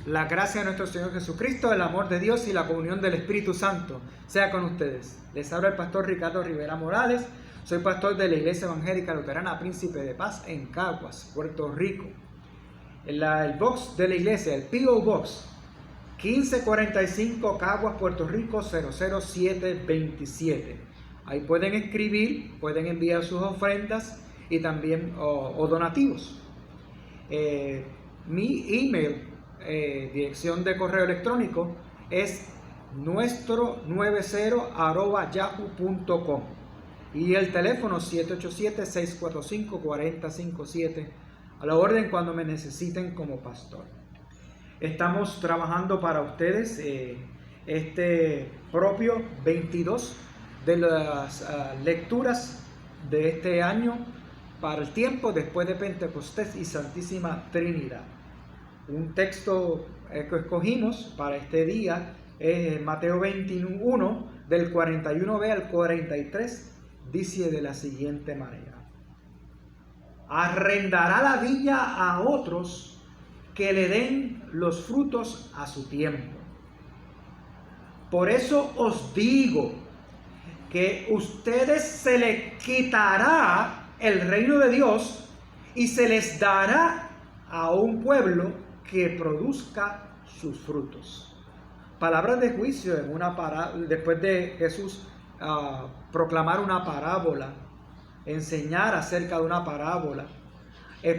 La gracia de nuestro Señor Jesucristo, el amor de Dios y la comunión del Espíritu Santo sea con ustedes. Les habla el pastor Ricardo Rivera Morales. Soy pastor de la Iglesia Evangélica Luterana Príncipe de Paz en Caguas, Puerto Rico. El box de la iglesia, el P.O. Box, 1545 Caguas, Puerto Rico, 00727. Ahí pueden escribir, pueden enviar sus ofrendas y también o donativos. Mi email, dirección de correo electrónico es nuestro90@yahoo.com y el teléfono 787-645-4057, a la orden cuando me necesiten como pastor. Estamos trabajando para ustedes este propio 22 de las lecturas de este año para el tiempo después de Pentecostés y Santísima Trinidad. Un texto que escogimos para este día es Mateo 21, del 41b al 43, dice de la siguiente manera: arrendará la viña a otros que le den los frutos a su tiempo. Por eso os digo que ustedes se les quitará el reino de Dios y se les dará a un pueblo que produzca sus frutos. Palabras de juicio en después de Jesús proclamar una parábola, enseñar acerca de una parábola,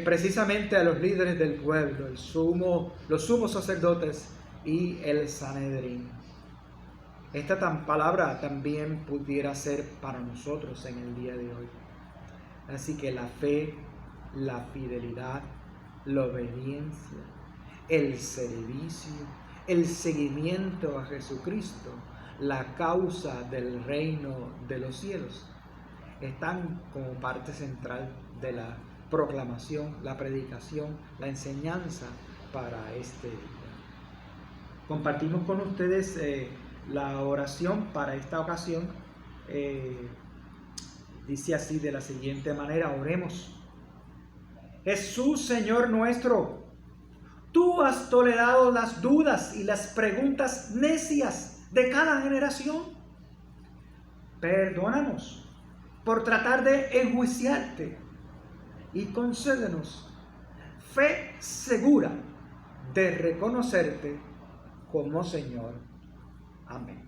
precisamente a los líderes del pueblo, los sumos sacerdotes y el Sanedrín. Esta palabra también pudiera ser para nosotros en el día de hoy. Así que la fe, la fidelidad, la obediencia, el servicio, el seguimiento a Jesucristo, la causa del reino de los cielos, están como parte central de la proclamación, la predicación, la enseñanza para este día. Compartimos con ustedes la oración para esta ocasión. Dice así de la siguiente manera: oremos. Jesús, Señor nuestro, tú has tolerado las dudas y las preguntas necias de cada generación. Perdónanos por tratar de enjuiciarte y concédenos fe segura de reconocerte como Señor. Amén.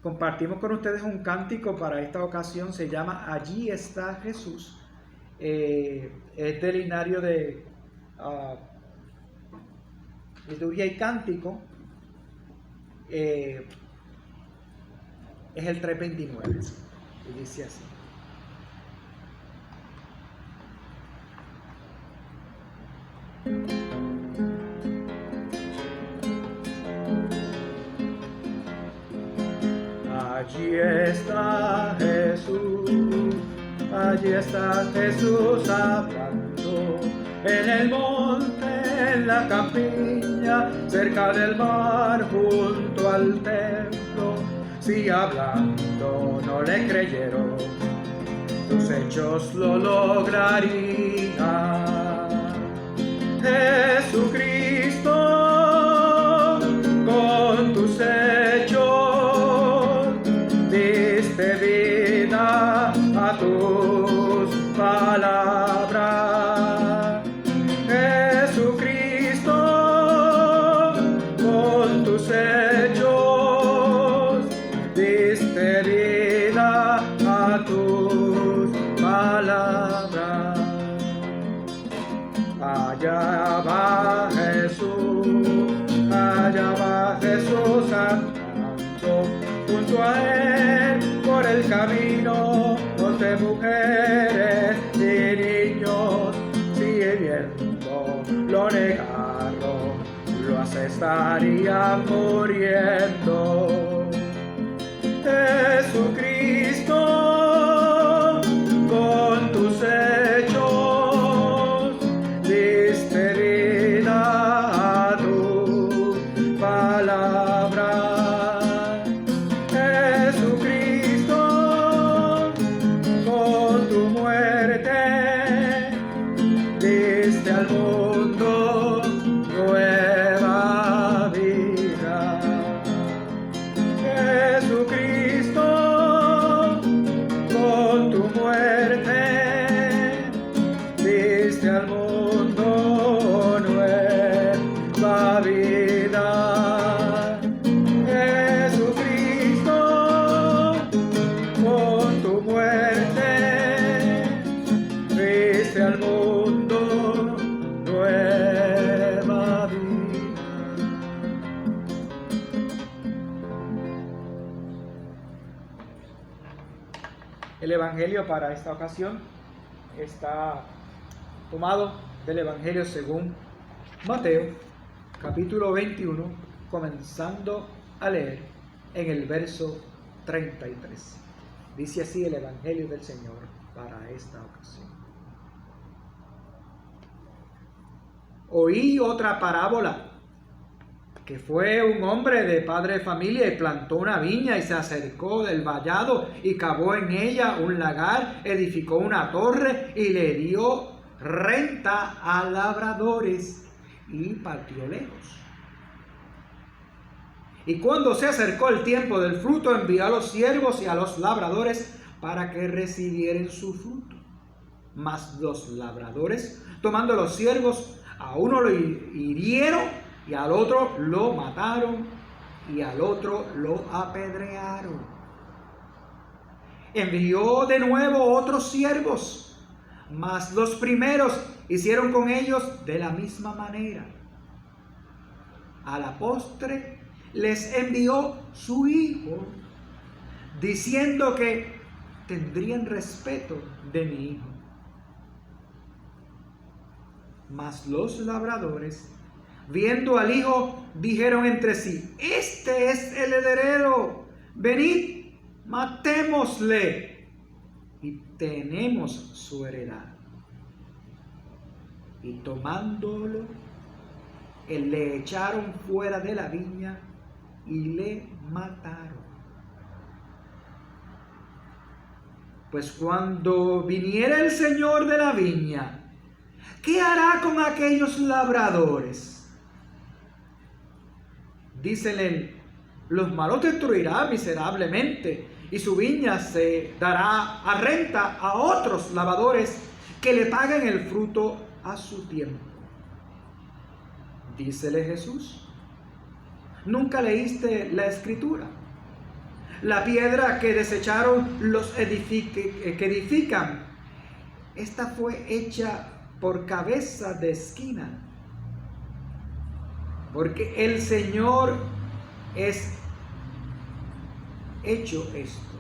Compartimos con ustedes un cántico para esta ocasión, se llama Allí está Jesús. Es del himnario de liturgia y cántico. Es el 329 y dice así: allí está Jesús hablando, en el monte, en la campiña, cerca del mar, junto al templo. Si hablando no le creyeron, tus hechos lo lograrían. Jesucristo, con tus hechos diste vida a tus palabras. Jesucristo, con tus hechos diste vida a tus palabras. Allá va Jesús andando, junto a él por el camino, de mujeres y niños, si viendo lo negaron, los estarían muriendo. Jesucristo, con tus hechos diste vida a tu palabra. Jesucristo, con tu muerte diste al mundo nuevo. El Evangelio para esta ocasión está tomado del Evangelio según Mateo, capítulo 21, comenzando a leer en el verso 33. Dice así el Evangelio del Señor para esta ocasión. Oí otra parábola, que fue un hombre de padre de familia y plantó una viña y se acercó del vallado y cavó en ella un lagar, edificó una torre y le dio renta a labradores y partió lejos. Y cuando se acercó el tiempo del fruto, envió a los siervos y a los labradores para que recibieran su fruto. Mas los labradores, tomando los siervos, a uno lo hirieron y al otro lo mataron y al otro lo apedrearon. Envió de nuevo otros siervos, mas los primeros hicieron con ellos de la misma manera. A la postre les envió su hijo, diciendo que tendrían respeto de mi hijo. Mas los labradores, viendo al hijo, dijeron entre sí: este es el heredero, venid, matémosle y tenemos su heredad. Y tomándolo, le echaron fuera de la viña y le mataron. Pues cuando viniera el señor de la viña, ¿qué hará con aquellos labradores? Dícenle: los malos destruirá miserablemente, y su viña se dará a renta a otros labradores que le paguen el fruto a su tiempo. Dícele Jesús: ¿nunca leíste la Escritura? La piedra que desecharon los que edifican, esta fue hecha por cabeza de esquina, porque el Señor es hecho esto,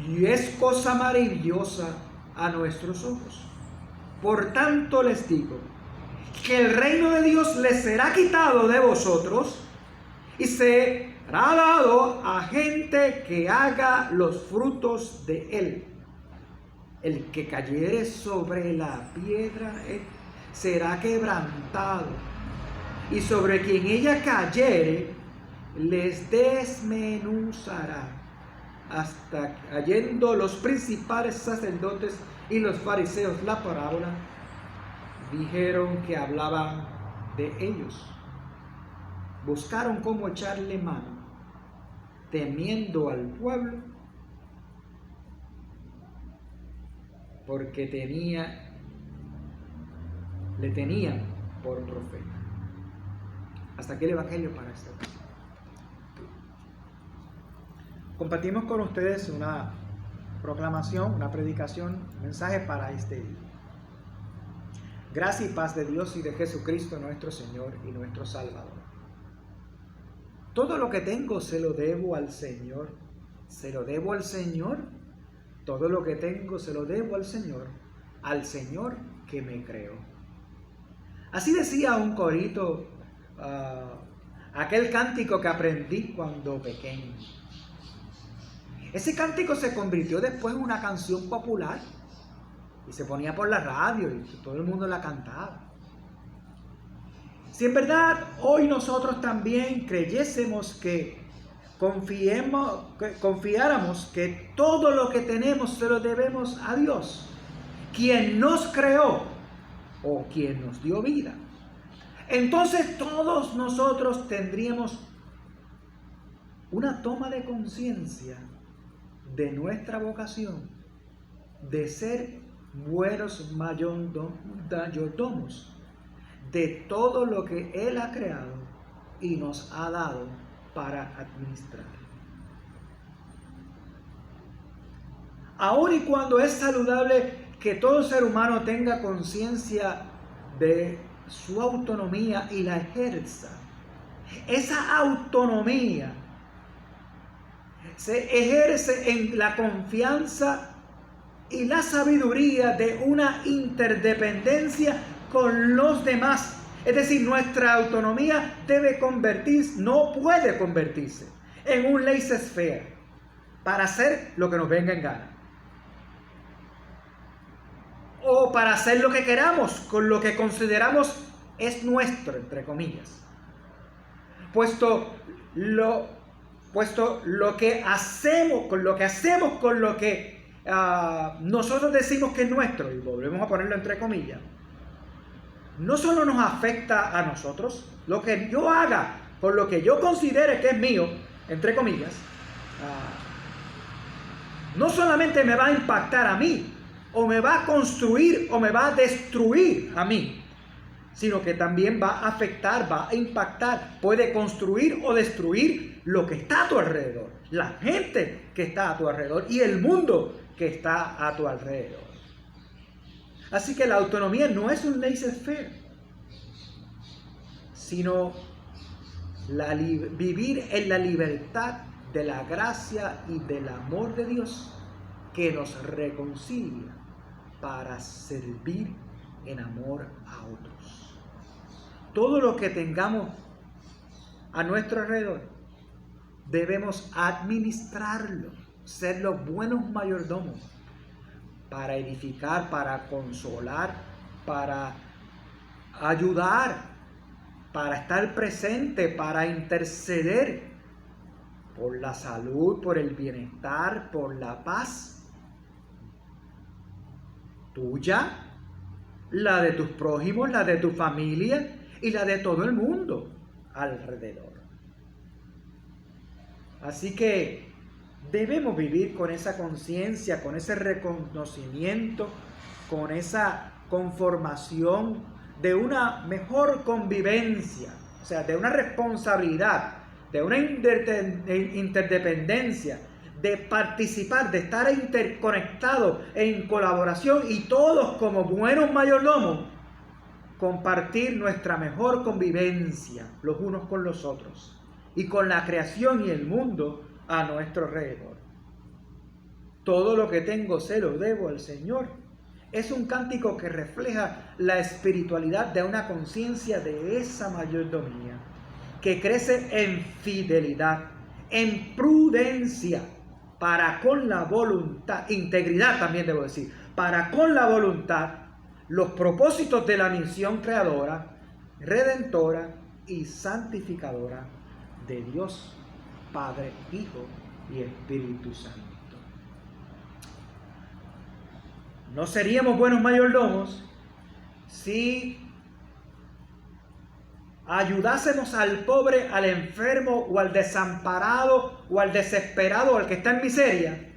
y es cosa maravillosa a nuestros ojos. Por tanto les digo que el reino de Dios les será quitado de vosotros y será dado a gente que haga los frutos de él. El que cayere sobre la piedra será quebrantado, y sobre quien ella cayere les desmenuzará. Hasta cayendo los principales sacerdotes y los fariseos la parábola, dijeron que hablaban de ellos. Buscaron cómo echarle mano, temiendo al pueblo, porque le tenían por profeta. Hasta aquí el Evangelio para esta ocasión. Compartimos con ustedes una proclamación, una predicación, un mensaje para este día. Gracia y paz de Dios y de Jesucristo nuestro Señor y nuestro Salvador. Todo lo que tengo se lo debo al Señor. Se lo debo al Señor. Todo lo que tengo se lo debo al Señor que me creó. Así decía un corito, aquel cántico que aprendí cuando pequeño. Ese cántico se convirtió después en una canción popular y se ponía por la radio y todo el mundo la cantaba. Si en verdad hoy nosotros también creyésemos confiáramos que todo lo que tenemos se lo debemos a Dios, quien nos creó o quien nos dio vida, entonces todos nosotros tendríamos una toma de conciencia de nuestra vocación de ser buenos mayordomos de todo lo que Él ha creado y nos ha dado para administrar. Aun y cuando es saludable que todo ser humano tenga conciencia de su autonomía y la ejerza, esa autonomía se ejerce en la confianza y la sabiduría de una interdependencia con los demás. Es decir, nuestra autonomía no puede convertirse en un laissez-faire para hacer lo que nos venga en gana, o para hacer lo que queramos con lo que consideramos es nuestro, entre comillas, puesto lo que hacemos con lo que nosotros decimos que es nuestro, y volvemos a ponerlo entre comillas, no solo nos afecta a nosotros. Lo que yo haga con lo que yo considere que es mío, entre comillas, no solamente me va a impactar a mí, o me va a construir o me va a destruir a mí, sino que también va a afectar, va a impactar, puede construir o destruir lo que está a tu alrededor, la gente que está a tu alrededor y el mundo que está a tu alrededor. Así que la autonomía no es un laissez-faire, sino vivir en la libertad de la gracia y del amor de Dios que nos reconcilia para servir en amor a otros. Todo lo que tengamos a nuestro alrededor debemos administrarlo, ser los buenos mayordomos para edificar, para consolar, para ayudar, para estar presente, para interceder por la salud, por el bienestar, por la paz tuya, la de tus prójimos, la de tu familia y la de todo el mundo alrededor. Así que debemos vivir con esa conciencia, con ese reconocimiento, con esa conformación de una mejor convivencia, o sea, de una responsabilidad, de una interdependencia, de participar, de estar interconectados en colaboración y todos como buenos mayordomos compartir nuestra mejor convivencia los unos con los otros y con la creación y el mundo a nuestro alrededor. Todo lo que tengo se lo debo al Señor. Es un cántico que refleja la espiritualidad de una conciencia de esa mayordomía que crece en fidelidad, en prudencia, para con la voluntad, integridad también debo decir, para con la voluntad, los propósitos de la misión creadora, redentora y santificadora de Dios, Padre, Hijo y Espíritu Santo. No seríamos buenos mayordomos si ayudásemos al pobre, al enfermo o al desamparado o al desesperado o al que está en miseria,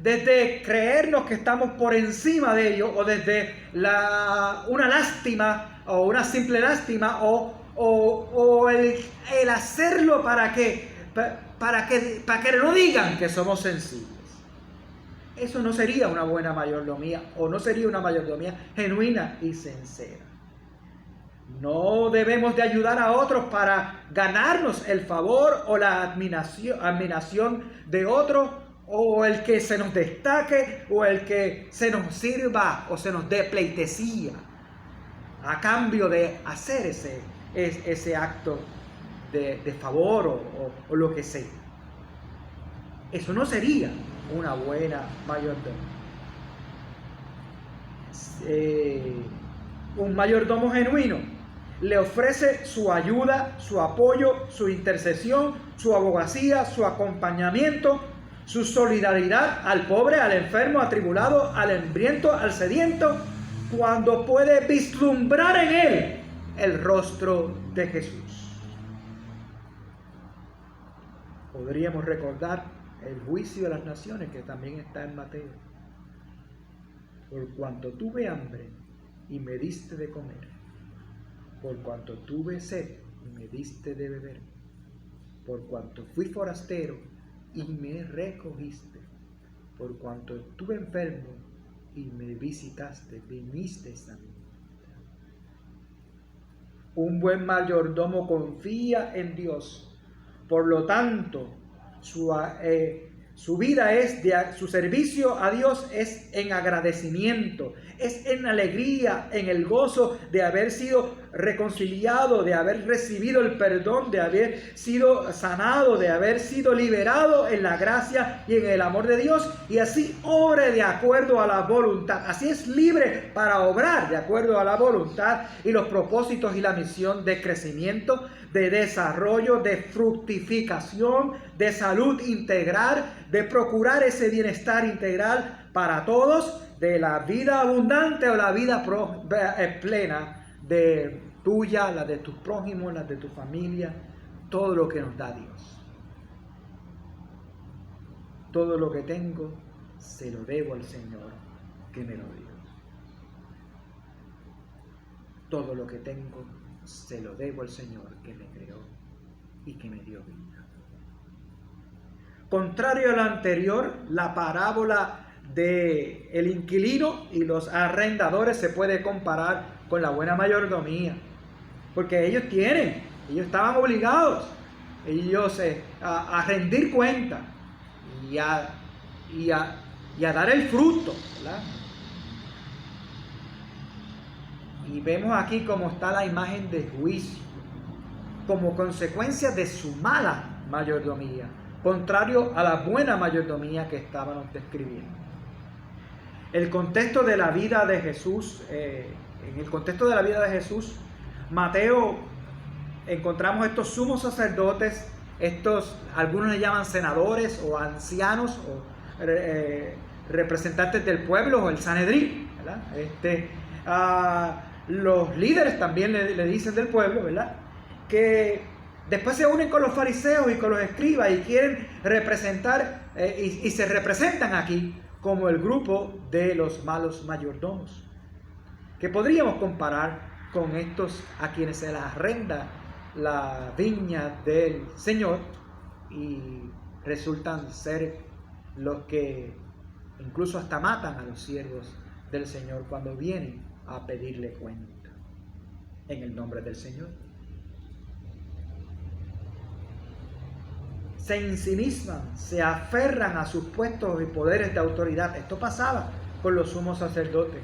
desde creernos que estamos por encima de ellos, o desde una lástima o una simple lástima, o el hacerlo para que no digan que somos sensibles. Eso no sería una buena mayordomía, o no sería una mayordomía genuina y sincera. No debemos de ayudar a otros para ganarnos el favor o la admiración de otros, o el que se nos destaque, o el que se nos sirva o se nos dé pleitesía a cambio de hacer ese acto de favor o lo que sea. Eso no sería una buena mayordomía. Un mayordomo genuino le ofrece su ayuda, su apoyo, su intercesión, su abogacía, su acompañamiento, su solidaridad al pobre, al enfermo, atribulado, al hambriento, al sediento, cuando puede vislumbrar en él el rostro de Jesús. Podríamos recordar el juicio de las naciones, que también está en Mateo. Por cuanto tuve hambre y me diste de comer, por cuanto tuve sed y me diste de beber, por cuanto fui forastero y me recogiste, por cuanto estuve enfermo y me visitaste, viniste a mí. Un buen mayordomo confía en Dios, por lo tanto, su vida es su servicio a Dios es en agradecimiento, es en alegría, en el gozo de haber sido reconciliado, de haber recibido el perdón, de haber sido sanado, de haber sido liberado en la gracia y en el amor de Dios, y así obre de acuerdo a la voluntad. Así es libre para obrar de acuerdo a la voluntad y los propósitos y la misión de crecimiento, de desarrollo, de fructificación, de salud integral, de procurar ese bienestar integral para todos, de la vida abundante o la vida plena de tuya, la de tus prójimos, la de tu familia, todo lo que nos da Dios. Todo lo que tengo se lo debo al Señor que me lo dio. Todo lo que tengo se lo debo al Señor que me creó y que me dio vida. Contrario a lo anterior, la parábola de el inquilino y los arrendadores se puede comparar con la buena mayordomía, porque ellos estaban obligados a rendir cuenta y a dar el fruto, ¿verdad? Y vemos aquí cómo está la imagen de juicio, como consecuencia de su mala mayordomía, contrario a la buena mayordomía que estábamos describiendo. El contexto de la vida de Jesús, en el contexto de la vida de Jesús, Mateo, encontramos estos sumos sacerdotes, algunos le llaman senadores o ancianos o representantes del pueblo o el Sanedrín, ¿verdad? Los líderes también le dicen del pueblo, ¿verdad? Que después se unen con los fariseos y con los escribas y quieren representar y se representan aquí como el grupo de los malos mayordomos, que podríamos comparar con estos a quienes se les arrenda la viña del Señor y resultan ser los que incluso hasta matan a los siervos del Señor cuando vienen a pedirle cuenta en el nombre del Señor. Se ensimisman, se aferran a sus puestos y poderes de autoridad. Esto pasaba con los sumos sacerdotes.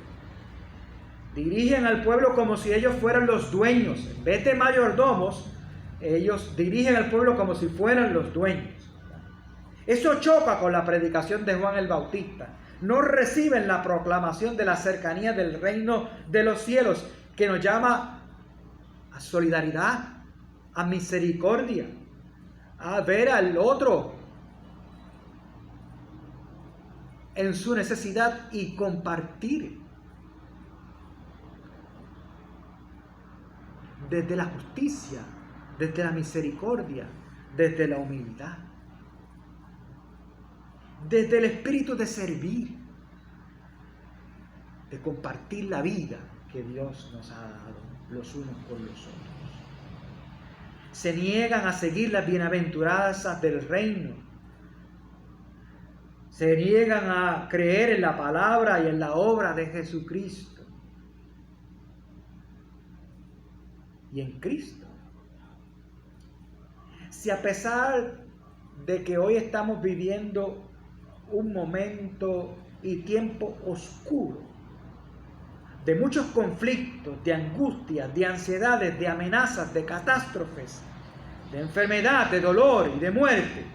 Dirigen al pueblo como si ellos fueran los dueños. En vez de mayordomos, ellos dirigen al pueblo como si fueran los dueños. Eso choca con la predicación de Juan el Bautista. No reciben la proclamación de la cercanía del reino de los cielos, que nos llama a solidaridad, a misericordia, a ver al otro en su necesidad y compartir desde la justicia, desde la misericordia, desde la humildad, desde el espíritu de servir, de compartir la vida que Dios nos ha dado los unos con los otros. Se niegan a seguir las bienaventuranzas del reino. Se niegan a creer en la palabra y en la obra de Jesucristo. Y en Cristo. Si a pesar de que hoy estamos viviendo un momento y tiempo oscuro, de muchos conflictos, de angustias, de ansiedades, de amenazas, de catástrofes, de enfermedad, de dolor y de muerte,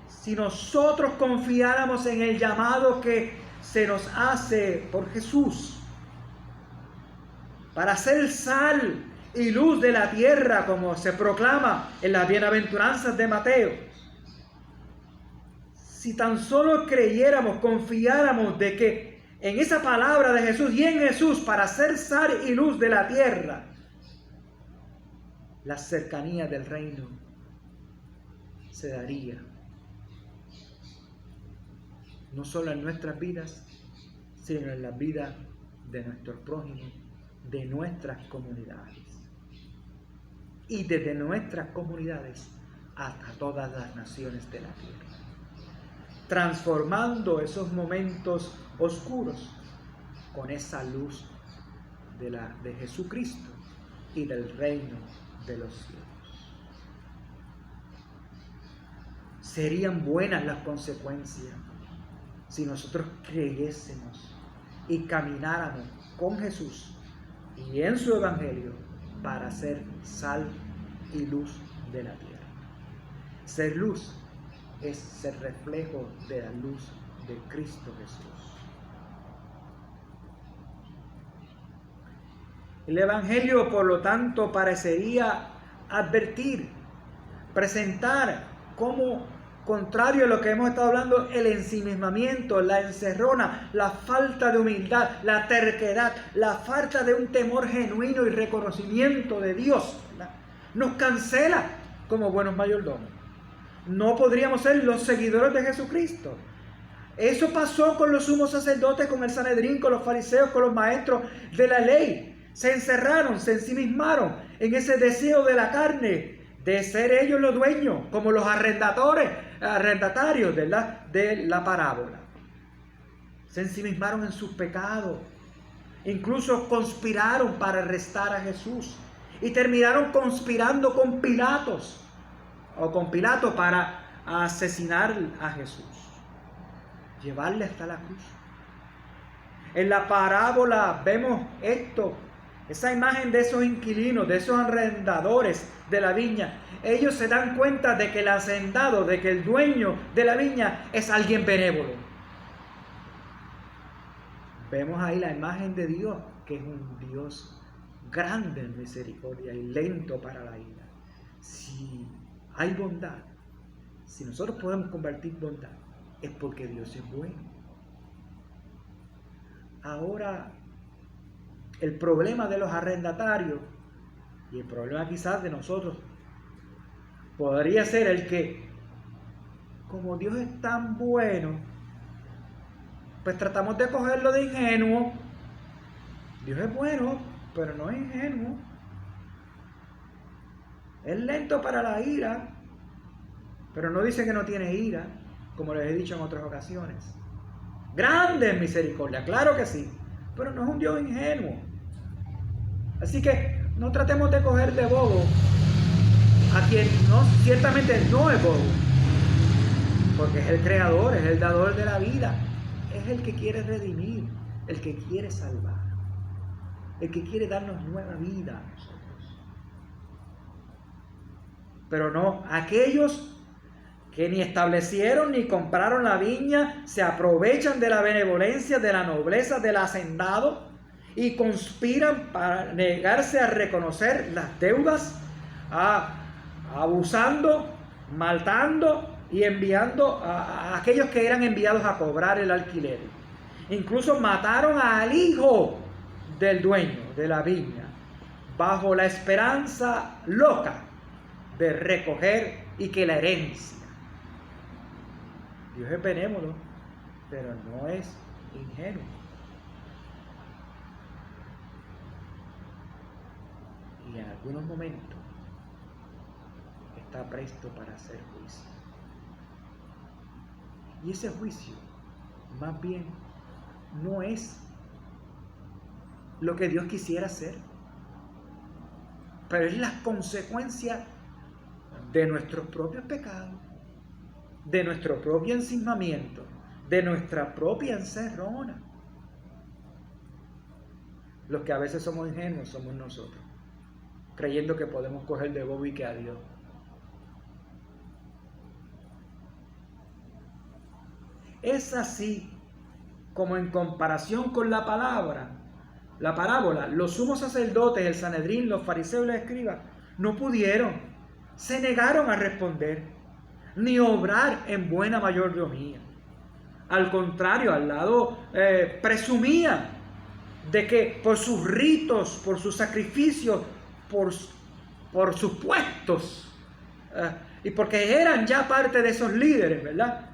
si nosotros confiáramos en el llamado que se nos hace por Jesús para ser sal y luz de la tierra, como se proclama en las bienaventuranzas de Mateo, si tan solo creyéramos, confiáramos de que en esa palabra de Jesús y en Jesús para ser sal y luz de la tierra, la cercanía del reino se daría, no solo en nuestras vidas, sino en la vida de nuestros prójimos, de nuestras comunidades. Y desde nuestras comunidades hasta todas las naciones de la tierra, transformando esos momentos oscuros con esa luz de Jesucristo y del reino de los cielos. serían buenas las consecuencias si nosotros creyésemos y camináramos con Jesús y en su evangelio para ser sal y luz de la tierra. Ser luz es ser reflejo de la luz de Cristo Jesús. El evangelio, por lo tanto, parecería advertir, presentar como contrario a lo que hemos estado hablando, el ensimismamiento, la encerrona, la falta de humildad, la terquedad, la falta de un temor genuino y reconocimiento de Dios, ¿verdad? Nos cancela como buenos mayordomos. No podríamos ser los seguidores de Jesucristo. Eso pasó con los sumos sacerdotes, con el Sanedrín, con los fariseos, con los maestros de la ley. Se encerraron, se ensimismaron en ese deseo de la carne, de ser ellos los dueños, como los arrendatarios, ¿verdad?, de la parábola. Se ensimismaron en sus pecados. Incluso conspiraron para arrestar a Jesús. Y terminaron conspirando con Pilato para asesinar a Jesús. Llevarle hasta la cruz. En la parábola vemos esto. Esa imagen de esos inquilinos, de esos arrendadores de la viña. Ellos se dan cuenta de que el hacendado, de que el dueño de la viña es alguien benévolo. Vemos ahí la imagen de Dios, que es un Dios grande en misericordia y lento para la ira. Si hay bondad, si nosotros podemos convertir bondad, es porque Dios es bueno. Ahora, el problema de los arrendatarios y el problema quizás de nosotros podría ser el que, como Dios es tan bueno, pues tratamos de cogerlo de ingenuo. Dios es bueno, pero no es ingenuo. Es lento para la ira, pero no dice que no tiene ira, como les he dicho en otras ocasiones. Grande en misericordia, claro que sí, pero no es un Dios ingenuo. Así que no tratemos de coger de bobo a quien ciertamente no es bobo, porque es el creador, es el dador de la vida, es el que quiere redimir, el que quiere salvar, el que quiere darnos nueva vida a nosotros. Pero no, aquellos que ni establecieron ni compraron la viña se aprovechan de la benevolencia, de la nobleza del hacendado y conspiran para negarse a reconocer las deudas, abusando, maltando y enviando a aquellos que eran enviados a cobrar el alquiler. Incluso mataron al hijo del dueño de la viña bajo la esperanza loca de recoger y que la herencia. Dios es benévolo, pero no es ingenuo. Y en algunos momentos está presto para hacer juicio. Y ese juicio, más bien, no es lo que Dios quisiera hacer, pero es la consecuencia de nuestros propios pecados, de nuestro propio ensimismamiento, de nuestra propia encerrona. Los que a veces somos ingenuos somos nosotros, creyendo que podemos coger de bobo y que a Dios. Es así como en comparación con la parábola, los sumos sacerdotes, el Sanedrín, los fariseos y los escribas no pudieron, se negaron a responder, ni obrar en buena mayordomía. Al contrario, al lado presumían de que por sus ritos, por sus sacrificios, por sus puestos, y porque eran ya parte de esos líderes, ¿verdad?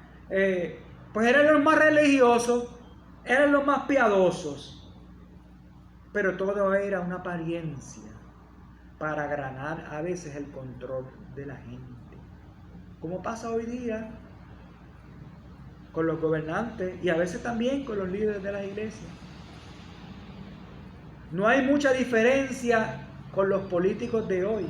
Pues eran los más religiosos, eran los más piadosos, pero todo era una apariencia para ganar a veces el control de la gente, como pasa hoy día con los gobernantes y a veces también con los líderes de las iglesias. No hay mucha diferencia con los políticos de hoy,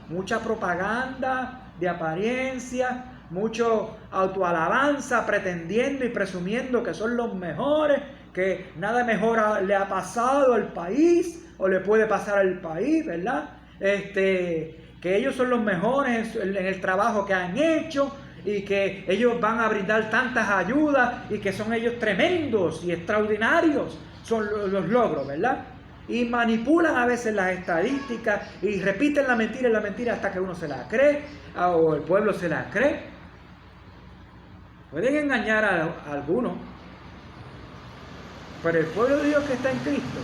mucha propaganda de apariencia, mucho autoalabanza, pretendiendo y presumiendo que son los mejores, que nada mejor le ha pasado al país o le puede pasar al país, ¿verdad? Que ellos son los mejores en el trabajo que han hecho y que ellos van a brindar tantas ayudas y que son ellos tremendos y extraordinarios, son los logros, ¿verdad? Y manipulan a veces las estadísticas y repiten la mentira hasta que uno se la cree o el pueblo se la cree. Pueden engañar a algunos, pero el pueblo de Dios que está en Cristo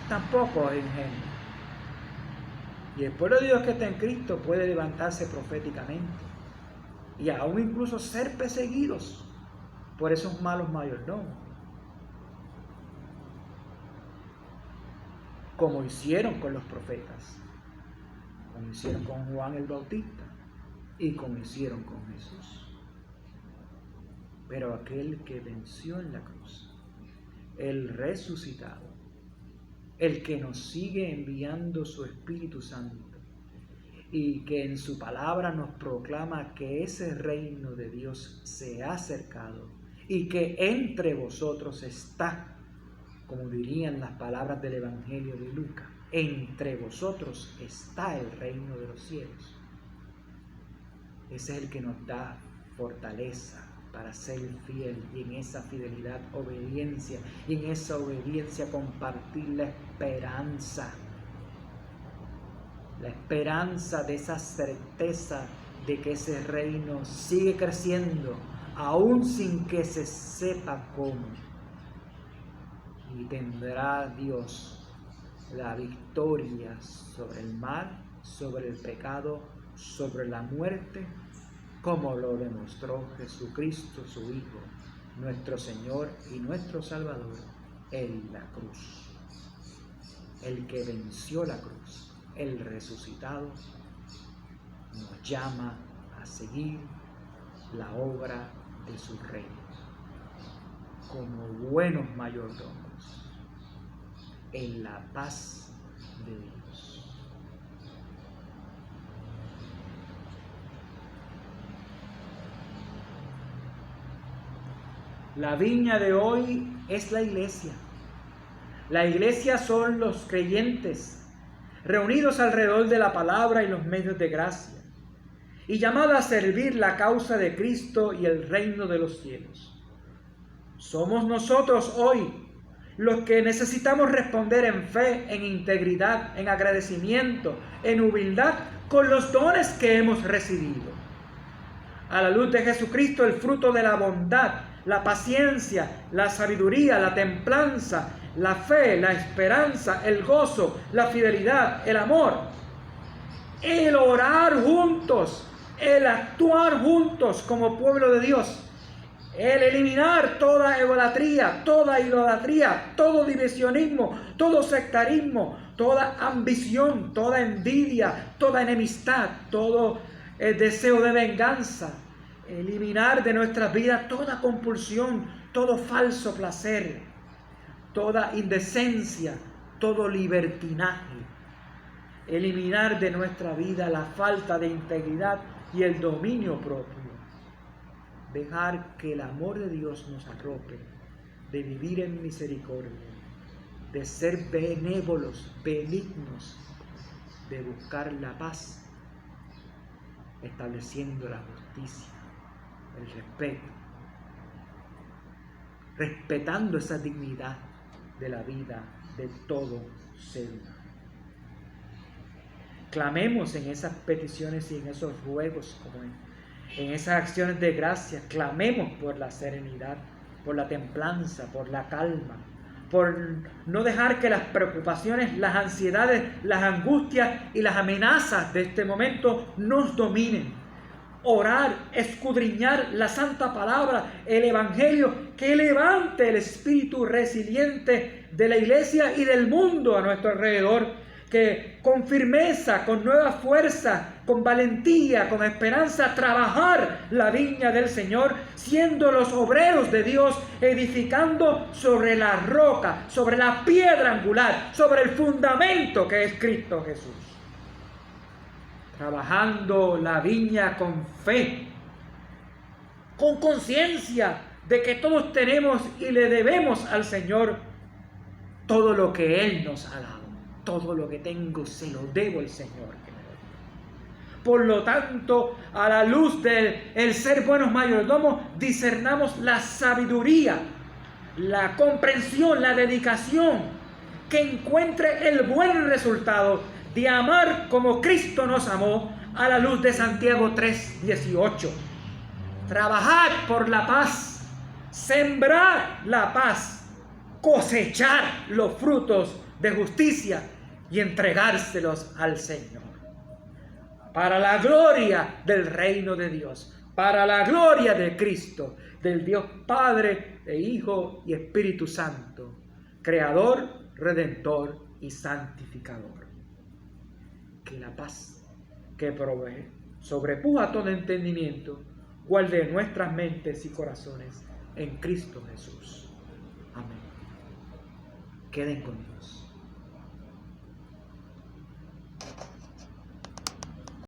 tampoco es ingenuo. Y el pueblo de Dios que está en Cristo puede levantarse proféticamente y aún incluso ser perseguidos por esos malos mayordomos, como hicieron con los profetas, como hicieron con Juan el Bautista y como hicieron con Jesús. Pero aquel que venció en la cruz, el resucitado, el que nos sigue enviando su Espíritu Santo y que en su palabra nos proclama que ese reino de Dios se ha acercado y que entre vosotros está, como dirían las palabras del Evangelio de Lucas, entre vosotros está el reino de los cielos. Ese es el que nos da fortaleza para ser fiel y en esa fidelidad obediencia y en esa obediencia compartir la esperanza de esa certeza de que ese reino sigue creciendo aún sin que se sepa cómo, y tendrá Dios la victoria sobre el mal, sobre el pecado, sobre la muerte, como lo demostró Jesucristo, su Hijo, nuestro Señor y nuestro Salvador, en la cruz. El que venció la cruz, el resucitado, nos llama a seguir la obra de su reino, como buenos mayordomos, en la paz de Dios. La viña de hoy es la iglesia. La iglesia son los creyentes, reunidos alrededor de la palabra y los medios de gracia, y llamada a servir la causa de Cristo y el reino de los cielos. Somos nosotros hoy los que necesitamos responder en fe, en integridad, en agradecimiento, en humildad, con los dones que hemos recibido. A la luz de Jesucristo, el fruto de la bondad, la paciencia, la sabiduría, la templanza, la fe, la esperanza, el gozo, la fidelidad, el amor, el orar juntos, el actuar juntos como pueblo de Dios, el eliminar toda idolatría, todo divisionismo, todo sectarismo, toda ambición, toda envidia, toda enemistad, todo deseo de venganza. Eliminar de nuestras vidas toda compulsión, todo falso placer, toda indecencia, todo libertinaje. Eliminar de nuestra vida la falta de integridad y el dominio propio. Dejar que el amor de Dios nos arrope, de vivir en misericordia, de ser benévolos, benignos, de buscar la paz, estableciendo la justicia, el respeto, respetando esa dignidad de la vida de todo ser humano. Clamemos en esas peticiones y en esos ruegos, como en esas acciones de gracia, clamemos por la serenidad, por la templanza, por la calma, por no dejar que las preocupaciones, las ansiedades, las angustias y las amenazas de este momento nos dominen. Orar, escudriñar la santa palabra, el evangelio, que levante el espíritu resiliente de la iglesia y del mundo a nuestro alrededor, que con firmeza, con nueva fuerza, con valentía, con esperanza, trabajar la viña del Señor, siendo los obreros de Dios, edificando sobre la roca, sobre la piedra angular, sobre el fundamento que es Cristo Jesús. Trabajando la viña con fe, con conciencia de que todos tenemos y le debemos al Señor todo lo que Él nos ha dado. Todo lo que tengo se lo debo al Señor. Por lo tanto, a la luz del ser buenos mayordomos, discernamos la sabiduría, la comprensión, la dedicación, que encuentre el buen resultado de amar como Cristo nos amó, a la luz de Santiago 3:18. Trabajad por la paz, sembrar la paz, cosechar los frutos de justicia y entregárselos al Señor. Para la gloria del reino de Dios, para la gloria de Cristo, del Dios Padre, de Hijo y Espíritu Santo, Creador, Redentor y Santificador. Que la paz que provee, sobrepuja todo entendimiento, guarde nuestras mentes y corazones en Cristo Jesús. Amén. Queden con Dios.